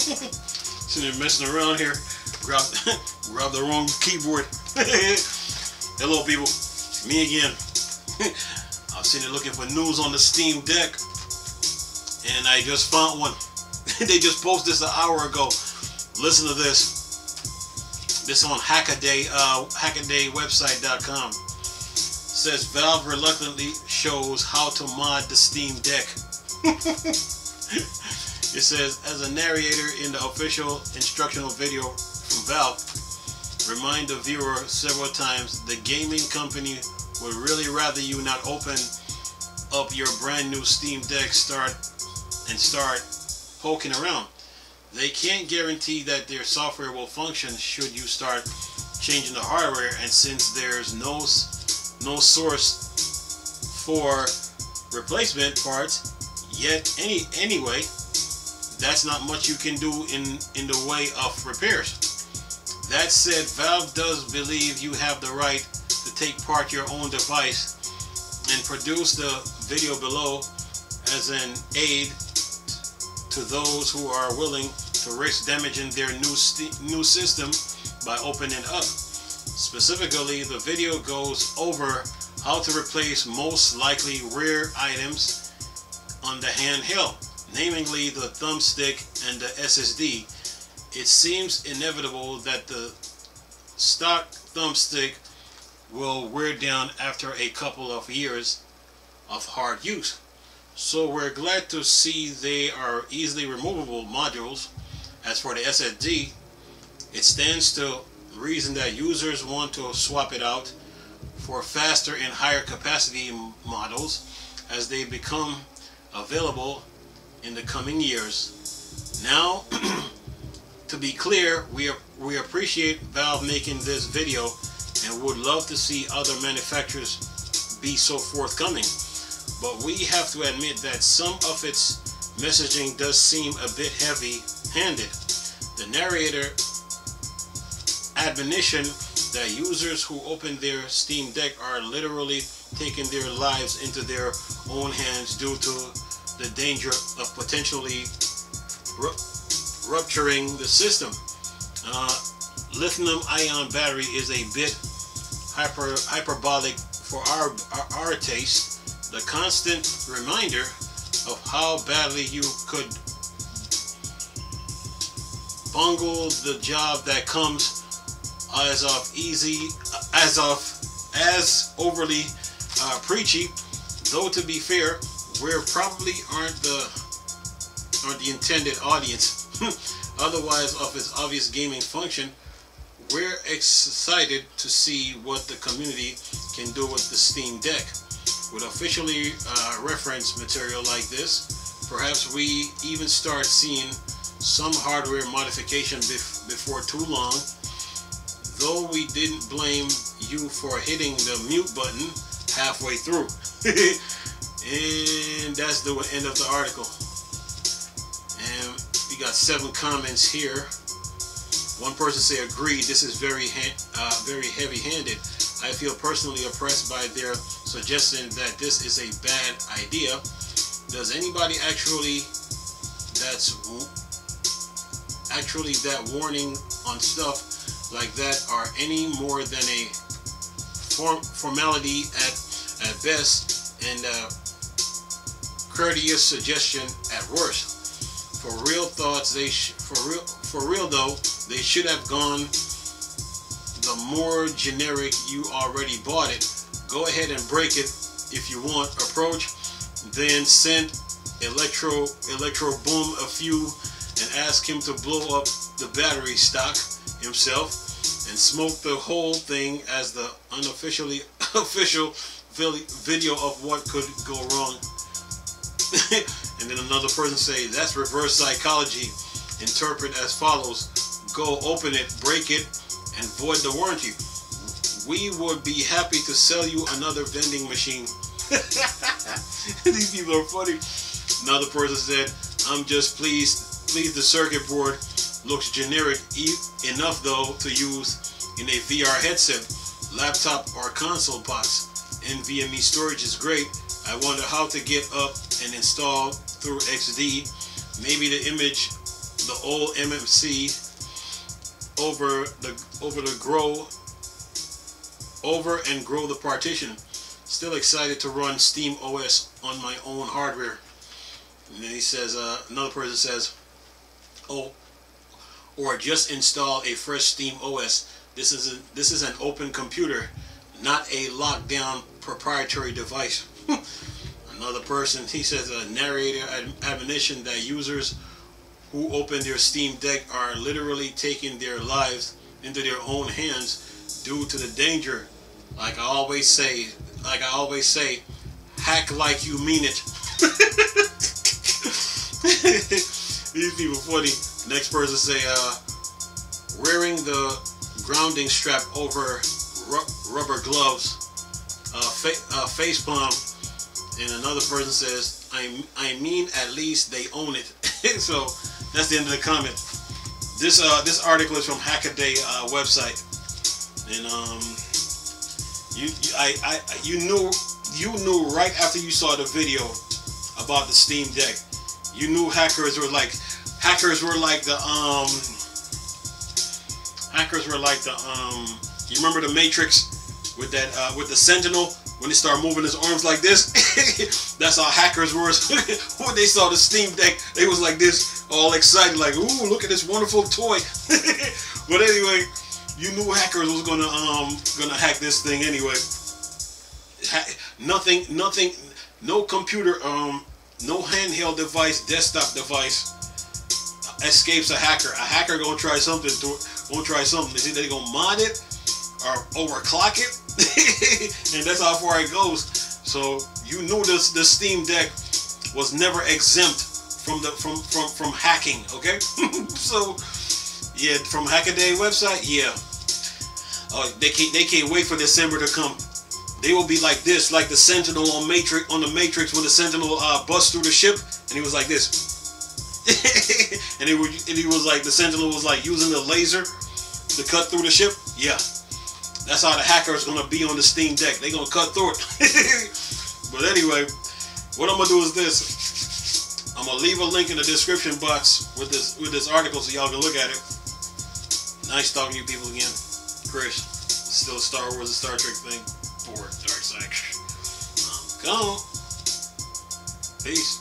Sitting there messing around here. Grab the wrong keyboard. Hello, people. Me again. I was sitting there looking for news on the Steam Deck, and I just found one. They just posted this an hour ago. Listen to this. This on hackadaywebsite.com. Says Valve reluctantly shows how to mod the Steam Deck. It says, as a narrator in the official instructional video from Valve, remind the viewer several times the gaming company would really rather you not open up your brand new Steam Deck start poking around. They can't guarantee that their software will function should you start changing the hardware, and since there's no source for replacement parts yet anyway, that's not much you can do in the way of repairs. That said, Valve does believe you have the right to take part your own device and produce the video below as an aid to those who are willing to risk damaging their new system by opening it up. Specifically, the video goes over how to replace most likely rare items on the handheld, namely the thumbstick and the SSD. It seems inevitable that the stock thumbstick will wear down after a couple of years of hard use. So we're glad to see they are easily removable modules. As for the SSD, it stands to reason that users want to swap it out for faster and higher capacity models as they become available in the coming years. Now, to be clear, we appreciate Valve making this video and would love to see other manufacturers be so forthcoming. But we have to admit that some of its messaging does seem a bit heavy-handed. The narrator admonition that users who open their Steam Deck are literally taking their lives into their own hands due to the danger of potentially rupturing the system. Lithium-ion battery is a bit hyperbolic for our taste. The constant reminder of how badly you could bungle the job that comes as overly preachy. Though to be fair, we probably aren't the intended audience. Otherwise, of its obvious gaming function, we're excited to see what the community can do with the Steam Deck. With officially reference material like this, perhaps we even start seeing some hardware modification before too long. Though we didn't blame you for hitting the mute button halfway through. And that's the end of the article. And we got 7 comments here. One person say, agreed, this is very heavy-handed. I feel personally oppressed by their suggestion that this is a bad idea. Does anybody that warning on stuff like that are any more than a formality at best and a courteous suggestion at worst? For real thoughts, for real though, they should have gone the more generic, you already bought it, go ahead and break it if you want approach, then send Electro Boom a few and ask him to blow up the battery stock himself and smoke the whole thing as the official video of what could go wrong. And then another person say, that's reverse psychology. Interpret as follows: go open it, break it, and void the warranty. We would be happy to sell you another vending machine. These people are funny. Another person said, I'm just pleased the circuit board looks generic enough though to use in a VR headset, laptop or console box. NVMe storage is great. I wonder how to get up and install through XD. Maybe the image the old MMC over and grow the partition. Still excited to run Steam OS on my own hardware. And then he says, another person says, oh, or just install a fresh Steam OS. This is an open computer, not a locked down proprietary device. Another person, he says, a narrator admonition that users who open their Steam Deck are literally taking their lives into their own hands due to the danger. Like I always say, hack like you mean it. These people funny. Next person say, wearing the grounding strap over rubber gloves, face palm. And another person says, I mean at least they own it. So that's the end of the comment. This article is from Hackaday website, and you knew right after you saw the video about the Steam Deck, you knew hackers were like you remember the Matrix with that with the Sentinel when they start moving his arms like this. That's how hackers were when they saw the Steam Deck. They was like this, all excited, like, ooh, look at this wonderful toy. But anyway, you knew hackers was gonna hack this thing anyway. Nothing, no computer, no handheld device, desktop device escapes a hacker. A hacker gonna try something. Is either they gonna mod it or overclock it, and that's how far it goes. So you knew the Steam Deck was never exempt from hacking. Okay, so yeah, from Hackaday website, yeah. They can't wait for December to come. They will be like this, like the Sentinel on the Matrix when the Sentinel bust through the ship, and he was like this. and he was like, the Sentinel was like using the laser to cut through the ship. Yeah, that's how the hacker is gonna be on the Steam Deck. They gonna cut through it. But anyway, what I'm gonna do is this. I'm gonna leave a link in the description box with this article so y'all can look at it. Nice talking to you people again. Chris, still Star Wars and Star Trek thing. Or Dark Side. Come on. Peace.